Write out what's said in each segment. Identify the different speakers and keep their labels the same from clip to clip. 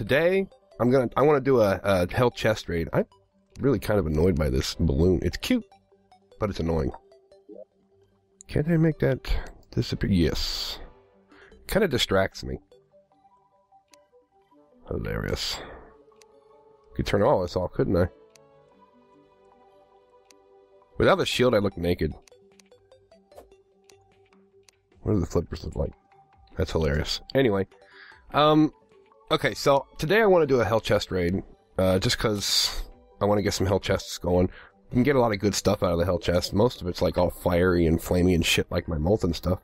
Speaker 1: today I want to do a health chest raid. I'm really kind of annoyed by this balloon. It's cute, but it's annoying. Can't I make that disappear? Yes. Kind of distracts me. Hilarious. Could turn all this off, couldn't I? Without the shield, I look naked. What do the flippers look like? That's hilarious. Anyway, okay, so today I want to do a health chest raid, just because I want to get some health chests going. You can get a lot of good stuff out of the health chest. Most of it's like all fiery and flamey and shit like my molten stuff.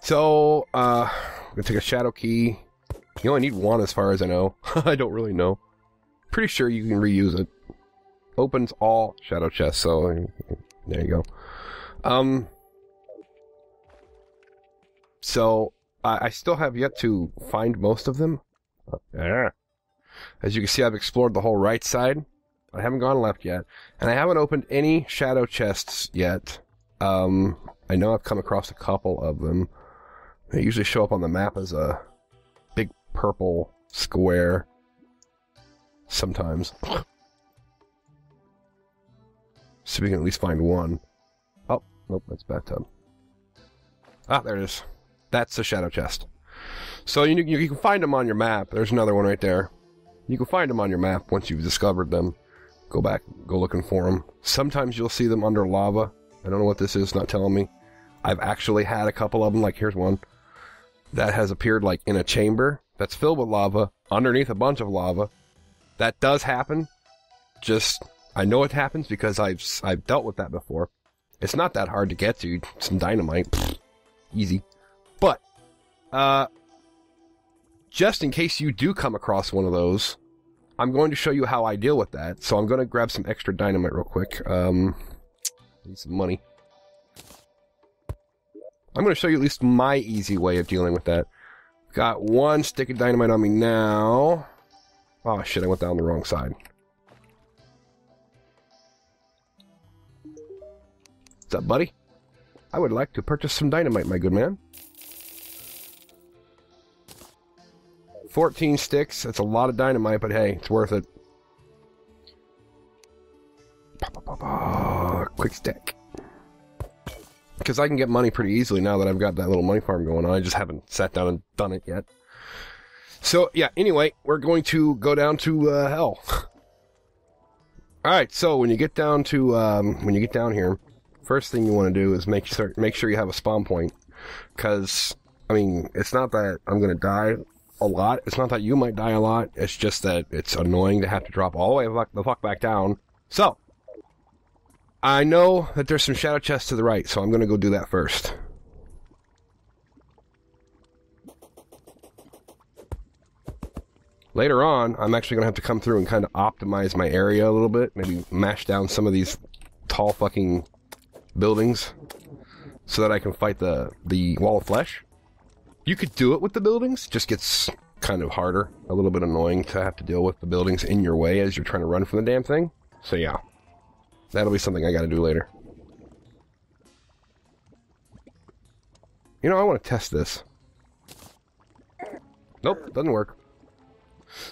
Speaker 1: So, I'm gonna take a shadow key. You only need one as far as I know. I don't really know. Pretty sure you can reuse it. Opens all shadow chests, so there you go. So, I still have yet to find most of them. As you can see, I've explored the whole right side. I haven't gone left yet. And I haven't opened any shadow chests yet. I know I've come across a couple of them. They usually show up on the map as a big purple square. Sometimes. So we can at least find one. Oh, nope, that's bathtub. Ah, there it is. That's the shadow chest. So you can find them on your map. There's another one right there. You can find them on your map once you've discovered them. Go back, go looking for them. Sometimes you'll see them under lava. I don't know what this is, not telling me. I've actually had a couple of them, like here's one. That has appeared like in a chamber that's filled with lava, underneath a bunch of lava. That does happen. Just, I know it happens because I've dealt with that before. It's not that hard to get to. Some dynamite. Pfft, easy. But, just in case you do come across one of those, I'm going to show you how I deal with that. So I'm going to grab some extra dynamite real quick. Need some money. I'm going to show you at least my easy way of dealing with that. Got one stick of dynamite on me now. Oh shit, I went down the wrong side. What's up, buddy? I would like to purchase some dynamite, my good man. 14 sticks. That's a lot of dynamite, but hey, it's worth it. Quick stick. Because I can get money pretty easily now that I've got that little money farm going on. I just haven't sat down and done it yet. So, yeah, anyway, we're going to go down to hell. Alright, so when you get down here, first thing you want to do is make sure you have a spawn point. Because, I mean, it's not that I'm going to die a lot. It's not that you might die a lot. It's just that it's annoying to have to drop all the way the fuck back down. So, I know that there's some shadow chests to the right, so I'm going to go do that first. Later on, I'm actually going to have to come through and kind of optimize my area a little bit. Maybe mash down some of these tall fucking buildings so that I can fight the wall of flesh. You could do it with the buildings, just gets kind of harder, a little bit annoying to have to deal with the buildings in your way as you're trying to run from the damn thing. So yeah, that'll be something I gotta do later. You know, I want to test this. Nope, doesn't work.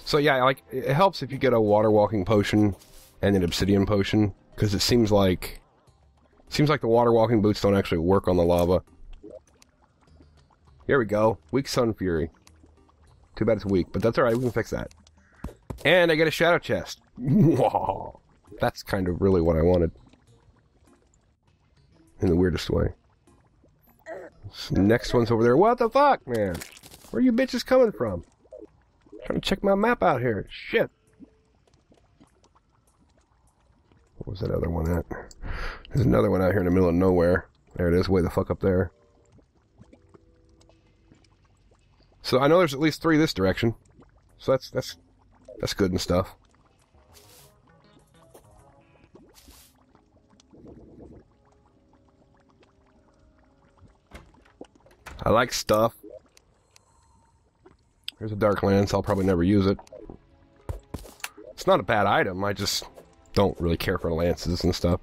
Speaker 1: So yeah, like, it helps if you get a water walking potion and an obsidian potion, because it seems like the water walking boots don't actually work on the lava. Here we go. Weak Sun Fury. Too bad it's weak, but that's alright, we can fix that. And I get a shadow chest. Whoa. That's kind of really what I wanted. In the weirdest way. This next one's over there. What the fuck, man? Where are you bitches coming from? I'm trying to check my map out here. Shit. What was that other one at? There's another one out here in the middle of nowhere. There it is, way the fuck up there. So I know there's at least 3 this direction. So that's good and stuff. I like stuff. There's a dark lance, I'll probably never use it. It's not a bad item, I just don't really care for lances and stuff.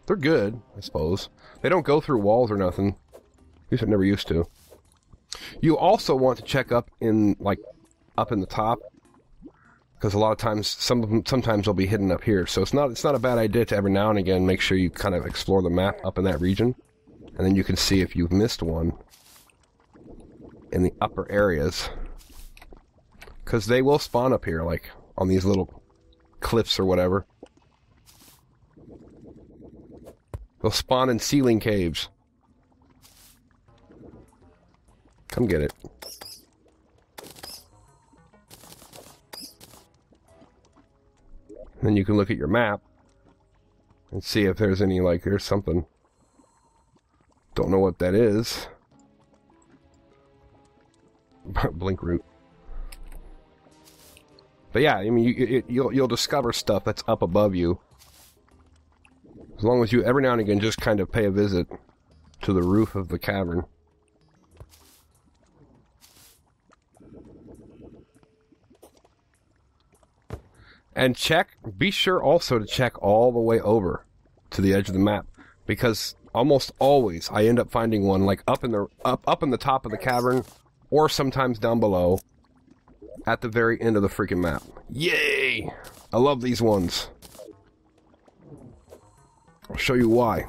Speaker 1: They're good, I suppose. They don't go through walls or nothing. At least I never used to. You also want to check up in, like, up in the top. Because a lot of times, sometimes they'll be hidden up here. So it's not a bad idea to every now and again make sure you kind of explore the map up in that region. And then you can see if you've missed one in the upper areas. Because they will spawn up here, like on these little cliffs or whatever. They'll spawn in ceiling caves. Come get it. Then you can look at your map and see if there's any, like, there's something. Don't know what that is. Blink route. But yeah, I mean, you'll discover stuff that's up above you. As long as you, every now and again, just kind of pay a visit to the roof of the cavern. And be sure also to check all the way over to the edge of the map, because almost always I end up finding one like up in the top of the cavern, or sometimes down below, at the very end of the freaking map. Yay! I love these ones. I'll show you why.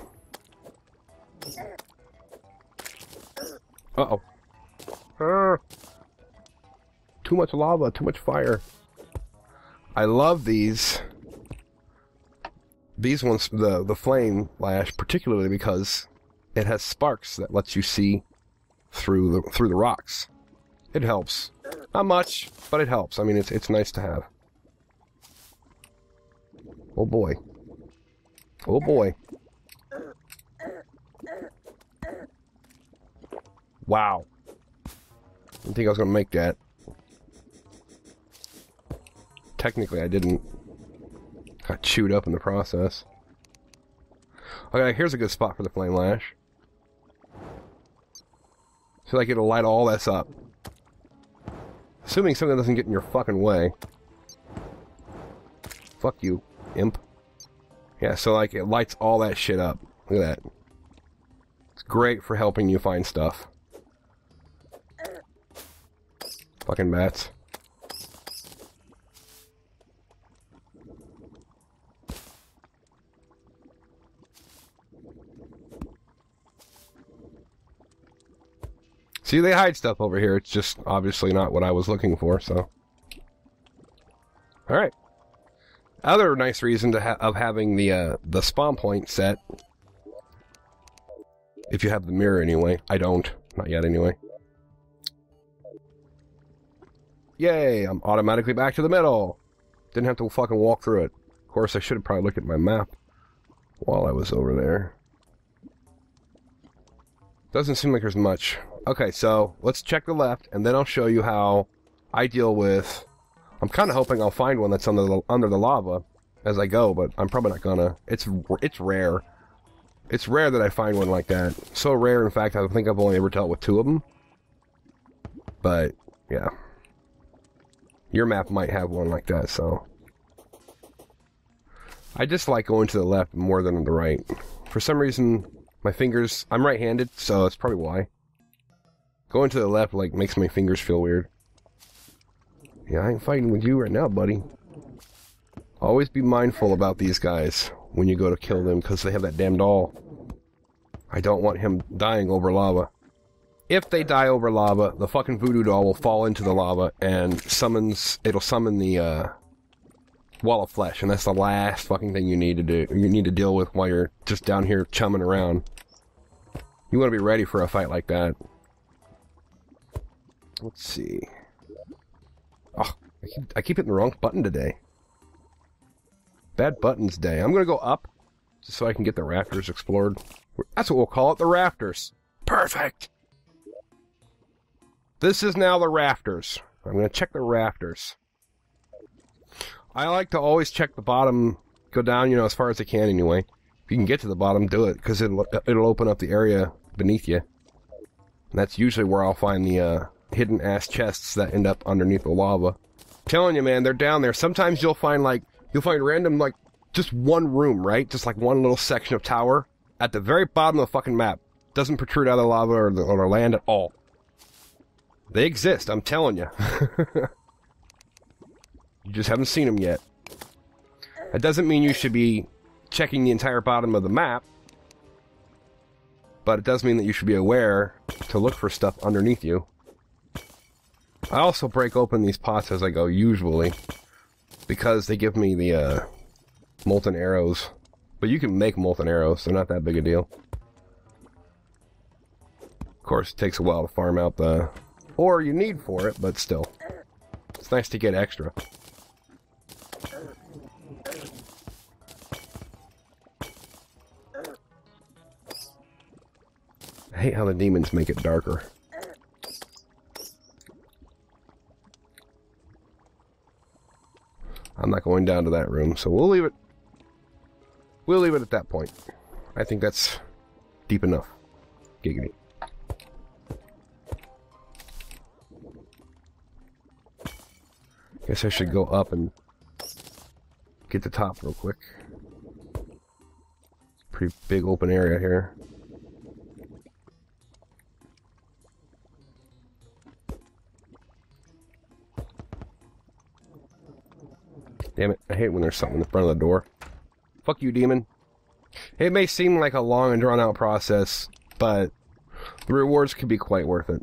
Speaker 1: Uh-oh. Too much lava, too much fire. I love these ones, the flame lash, particularly because it has sparks that lets you see through the rocks. It helps. Not much, but it helps. I mean, it's nice to have. Oh boy. Oh boy. Wow. Didn't think I was gonna make that. Technically, I didn't. Got chewed up in the process. Okay, here's a good spot for the flame lash. So like it'll light all this up. Assuming something doesn't get in your fucking way. Fuck you, imp. Yeah, so like it lights all that shit up. Look at that. It's great for helping you find stuff. Fucking bats. See, they hide stuff over here. It's just obviously not what I was looking for, so. Alright. Other nice reason of having the spawn point set. If you have the mirror anyway. I don't. Not yet anyway. Yay! I'm automatically back to the middle! Didn't have to fucking walk through it. Of course, I should have probably looked at my map while I was over there. Doesn't seem like there's much. Okay, so let's check the left, and then I'll show you how I deal with... I'm kind of hoping I'll find one that's under the lava as I go, but I'm probably not gonna. It's rare. It's rare that I find one like that. So rare, in fact, I think I've only ever dealt with 2 of them. But, yeah. Your map might have one like that, so... I just like going to the left more than the right. For some reason, my fingers... I'm right-handed, so that's probably why. Going to the left, like, makes my fingers feel weird. Yeah, I ain't fighting with you right now, buddy. Always be mindful about these guys when you go to kill them, because they have that damn doll. I don't want him dying over lava. If they die over lava, the fucking voodoo doll will fall into the lava, and it'll summon the, wall of flesh, and that's the last fucking thing you need to do. You need to deal with while you're just down here chumming around. You want to be ready for a fight like that. Let's see. Oh, I keep hitting the wrong button today. Bad buttons day. I'm gonna go up, just so I can get the rafters explored. That's what we'll call it, the rafters. Perfect! This is now the rafters. I'm gonna check the rafters. I like to always check the bottom, go down, you know, as far as I can anyway. If you can get to the bottom, do it, because it'll open up the area beneath you. And that's usually where I'll find the, hidden ass chests that end up underneath the lava. Telling you, man, they're down there. Sometimes you'll find random, like, just one room, right? Just like one little section of tower at the very bottom of the fucking map. Doesn't protrude out of the lava or the land at all. They exist, I'm telling you. You just haven't seen them yet. That doesn't mean you should be checking the entire bottom of the map, but it does mean that you should be aware to look for stuff underneath you. I also break open these pots as I go, usually, because they give me the molten arrows. But you can make molten arrows, they're not that big a deal. Of course, it takes a while to farm out the ore you need for it, but still. It's nice to get extra. I hate how the demons make it darker. I'm not going down to that room, so we'll leave it. We'll leave it at that point. I think that's deep enough. Giggity. Guess I should go up and get the top real quick. Pretty big open area here. Damn it, I hate when there's something in the front of the door. Fuck you, demon. It may seem like a long and drawn-out process, but the rewards can be quite worth it.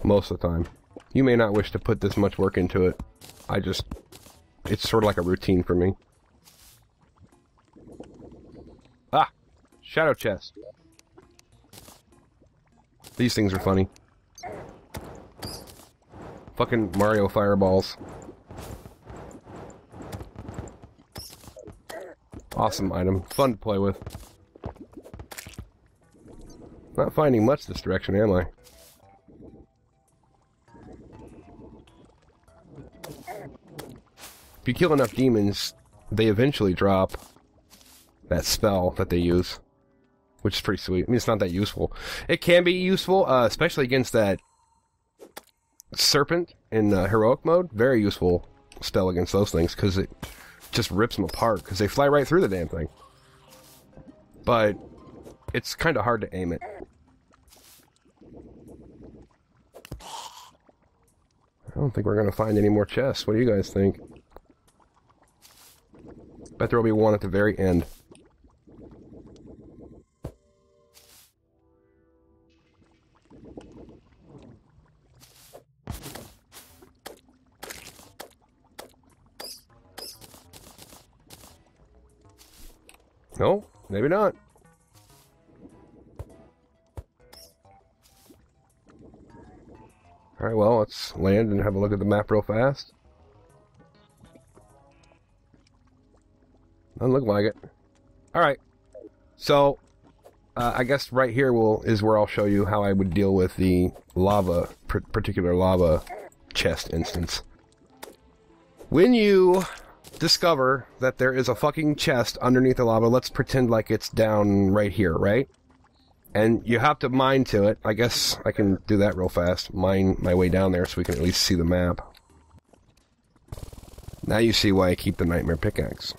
Speaker 1: Most of the time. You may not wish to put this much work into it. It's sort of like a routine for me. Ah! Shadow chest. These things are funny. Fucking Mario fireballs. Awesome item. Fun to play with. Not finding much this direction, am I? If you kill enough demons, they eventually drop that spell that they use. Which is pretty sweet. I mean, it's not that useful. It can be useful, especially against that serpent in heroic mode. Very useful spell against those things, because it just rips them apart, because they fly right through the damn thing. But it's kind of hard to aim it. I don't think we're going to find any more chests. What do you guys think? Bet there will be one at the very end. No, maybe not. Alright, well, let's land and have a look at the map real fast. Doesn't look like it. Alright, so, I guess right here is where I'll show you how I would deal with the lava, particular lava chest instance. When you discover that there is a fucking chest underneath the lava, let's pretend like it's down right here, right? And you have to mine to it. I guess I can do that real fast. Mine my way down there so we can at least see the map. Now you see why I keep the nightmare pickaxe.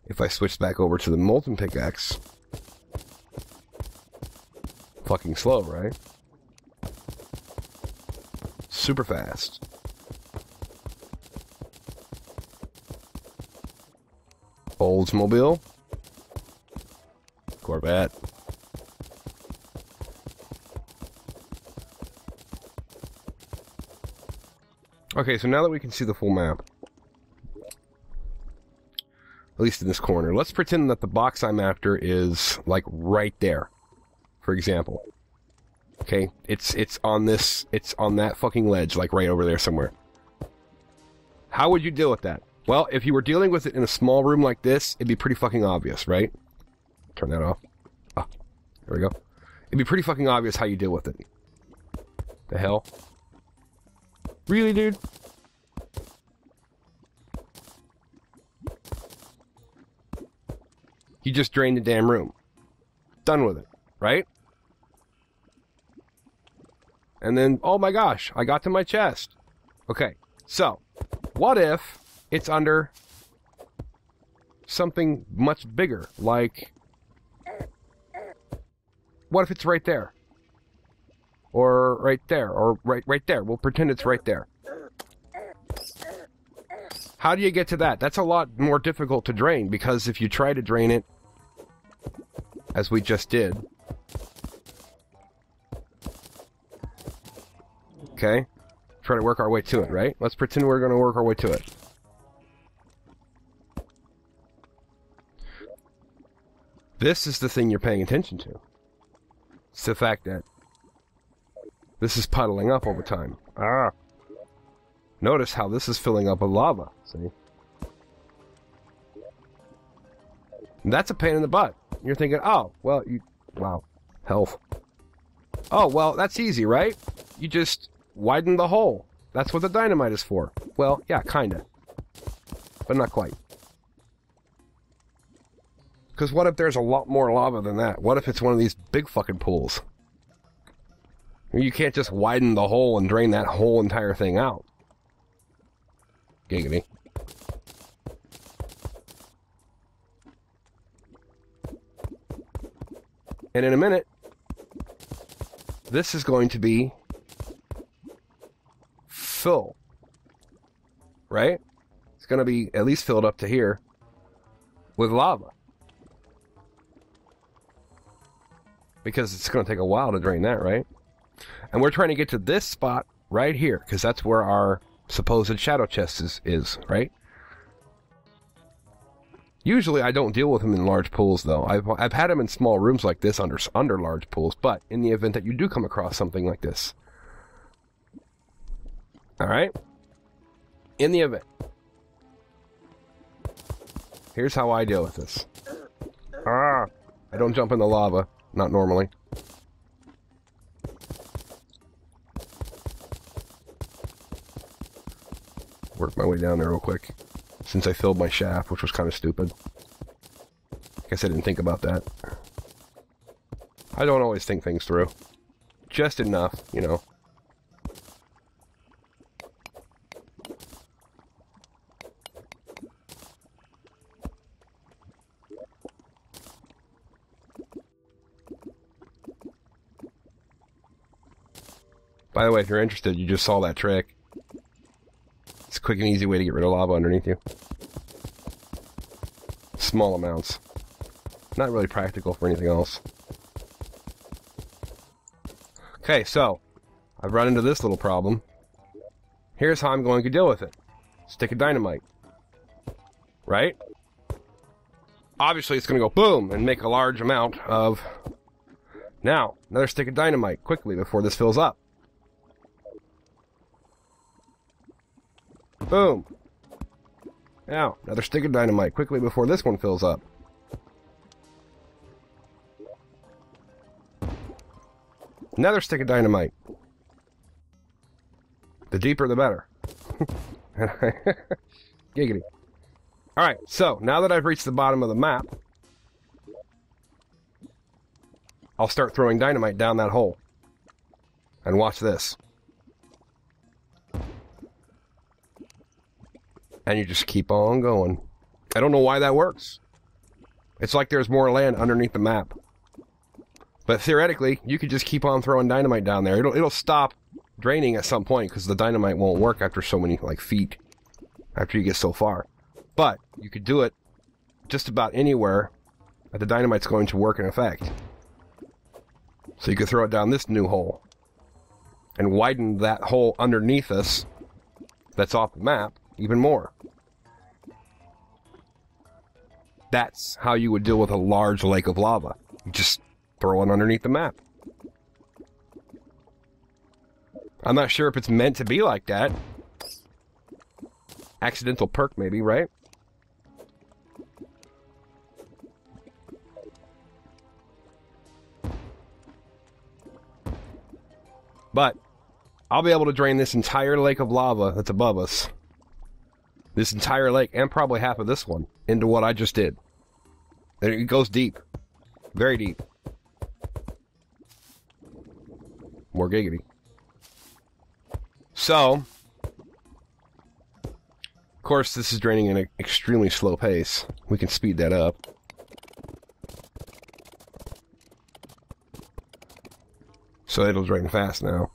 Speaker 1: If I switch back over to the molten pickaxe... Fucking slow, right? Super fast. Oldsmobile. Corvette. Okay, so now that we can see the full map, at least in this corner, let's pretend that the box I'm after is, like, right there, for example. Okay, it's on that fucking ledge, like right over there somewhere. How would you deal with that? Well, if you were dealing with it in a small room like this, it'd be pretty fucking obvious, right? Turn that off. Ah, there we go. It'd be pretty fucking obvious how you deal with it. The hell? Really, dude? You just drained the damn room. Done with it, right? And then, oh my gosh, I got to my chest. Okay, so, what if it's under something much bigger, like... What if it's right there? Or right there, or right there. We'll pretend it's right there. How do you get to that? That's a lot more difficult to drain, because if you try to drain it, as we just did, okay, try to work our way to it, right? Let's pretend we're going to work our way to it. This is the thing you're paying attention to. It's the fact that this is puddling up over time. Ah! Notice how this is filling up with lava, see? And that's a pain in the butt. You're thinking, oh, well, wow, health. Oh, well, that's easy, right? You just widen the hole. That's what the dynamite is for. Well, yeah, kinda. But not quite. Because what if there's a lot more lava than that? What if it's one of these big fucking pools? You can't just widen the hole and drain that whole entire thing out. Giggity. And in a minute, this is going to be full. Right? It's going to be at least filled up to here with lava. Because it's going to take a while to drain that, right? And we're trying to get to this spot right here, because that's where our supposed shadow chest is, right? Usually I don't deal with them in large pools, though. I've had them in small rooms like this under large pools, but in the event that you do come across something like this. Alright? In the event. Here's how I deal with this. Ah! I don't jump in the lava. Not normally. Work my way down there real quick. Since I filled my shaft, which was kind of stupid. Guess I didn't think about that. I don't always think things through. Just enough, you know. By the way, if you're interested, you just saw that trick. It's a quick and easy way to get rid of lava underneath you. Small amounts. Not really practical for anything else. Okay, so I've run into this little problem. Here's how I'm going to deal with it. Stick of dynamite. Right? Obviously, it's going to go boom and make a large amount of... Now, another stick of dynamite quickly before this fills up. Boom. Now, another stick of dynamite quickly before this one fills up. Another stick of dynamite. The deeper the better. Giggity. Alright, so, now that I've reached the bottom of the map, I'll start throwing dynamite down that hole. And watch this. And you just keep on going. I don't know why that works. It's like there's more land underneath the map. But theoretically, you could just keep on throwing dynamite down there. It'll stop draining at some point, because the dynamite won't work after so many, like, feet. After you get so far. But, you could do it just about anywhere that the dynamite's going to work in effect. So you could throw it down this new hole. And widen that hole underneath us, that's off the map, even more. That's how you would deal with a large lake of lava. You just throw it underneath the map. I'm not sure if it's meant to be like that. Accidental perk, maybe, right? But I'll be able to drain this entire lake of lava that's above us. This entire lake, and probably half of this one, into what I just did. And it goes deep. Very deep. More giggity. So, of course, this is draining at an extremely slow pace. We can speed that up. So it'll drain fast now.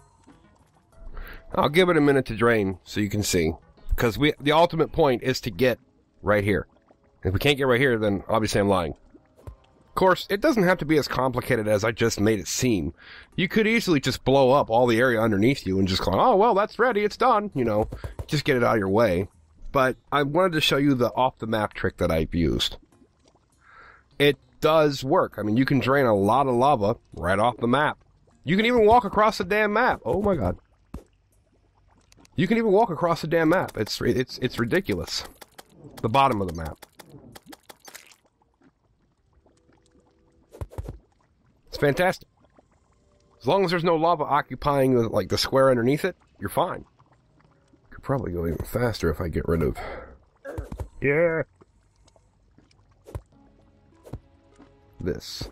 Speaker 1: I'll give it a minute to drain so you can see. Because the ultimate point is to get right here. If we can't get right here, then obviously I'm lying. Of course, it doesn't have to be as complicated as I just made it seem. You could easily just blow up all the area underneath you and just go, oh, well, that's ready, it's done, you know. Just get it out of your way. But I wanted to show you the off-the-map trick that I've used. It does work. I mean, you can drain a lot of lava right off the map. You can even walk across the damn map. Oh my god. You can even walk across the damn map. It's ridiculous. The bottom of the map. It's fantastic. As long as there's no lava occupying the square underneath it, you're fine. Could probably go even faster if I get rid of... Yeah! This.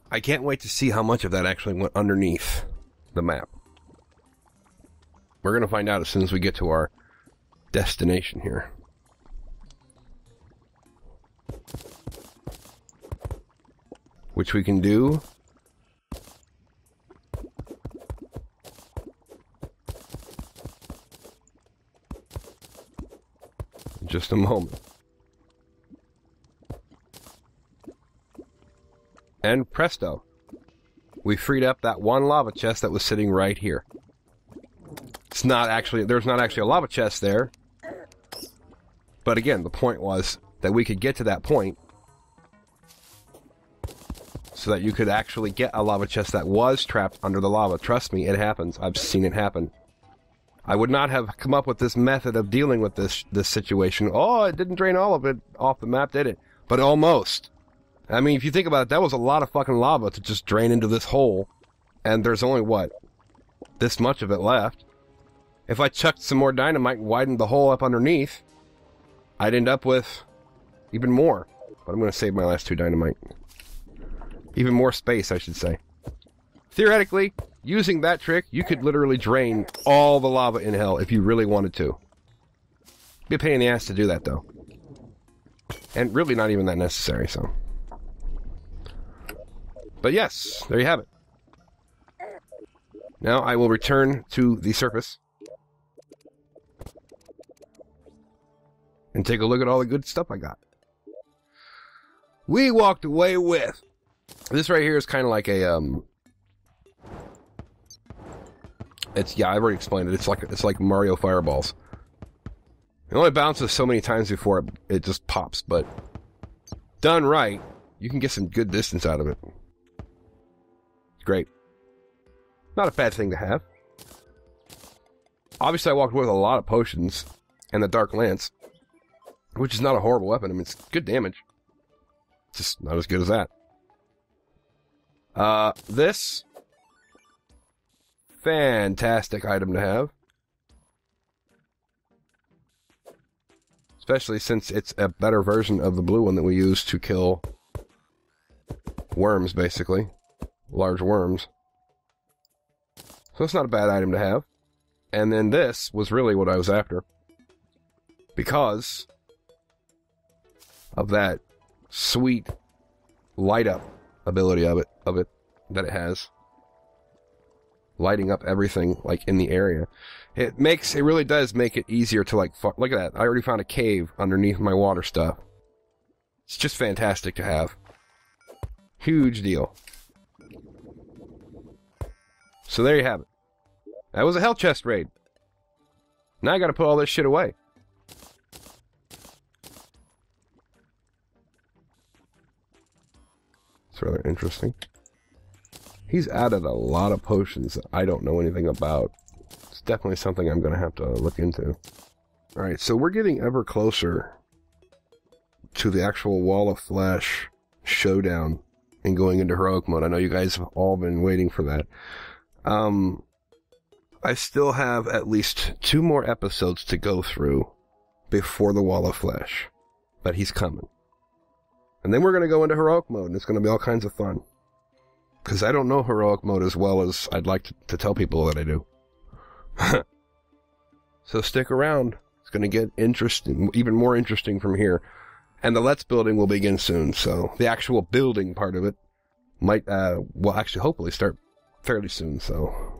Speaker 1: I can't wait to see how much of that actually went underneath the map. We're going to find out as soon as we get to our destination here. Which we can do in just a moment. And presto, we freed up that one lava chest that was sitting right here. There's not actually a lava chest there. But again, the point was that we could get to that point so that you could actually get a lava chest that was trapped under the lava. Trust me, it happens. I've seen it happen. I would not have come up with this method of dealing with this situation. Oh, it didn't drain all of it off the map, did it? But almost. I mean, if you think about it, that was a lot of fucking lava to just drain into this hole. And there's only, what, this much of it left. If I chucked some more dynamite and widened the hole up underneath, I'd end up with even more. But I'm going to save my last 2 dynamite. Even more space, I should say. Theoretically, using that trick, you could literally drain all the lava in hell if you really wanted to. Be a pain in the ass to do that, though. And really not even that necessary, so... But yes, there you have it. Now I will return to the surface and take a look at all the good stuff I got. We walked away with this right here is kind of like a I've already explained it. It's like Mario Fireballs. It only bounces so many times before it just pops, but done right, you can get some good distance out of it. Great. Not a bad thing to have. Obviously, I walked away with a lot of potions and the Dark Lance, which is not a horrible weapon. I mean, it's good damage. Just not as good as that. This fantastic item to have. Especially since it's a better version of the blue one that we use to kill worms, basically. Large worms. So it's not a bad item to have. And then this was really what I was after. Because of that sweet light up ability of it that it has. Lighting up everything like in the area. It really does make it easier to look at that. I already found a cave underneath my water stuff. It's just fantastic to have. Huge deal. So there you have it. That was a hell chest raid. Now I gotta put all this shit away. It's rather interesting. He's added a lot of potions that I don't know anything about. It's definitely something I'm gonna have to look into. Alright, so we're getting ever closer to the actual Wall of Flesh showdown and going into heroic mode. I know you guys have all been waiting for that. I still have at least 2 more episodes to go through before the Wall of Flesh. But he's coming. And then we're going to go into heroic mode, and it's going to be all kinds of fun. Because I don't know heroic mode as well as I'd like to tell people that I do. So stick around. It's going to get interesting, even more interesting from here. And the Let's building will begin soon, so the actual building part of it might, will actually hopefully start fairly soon, so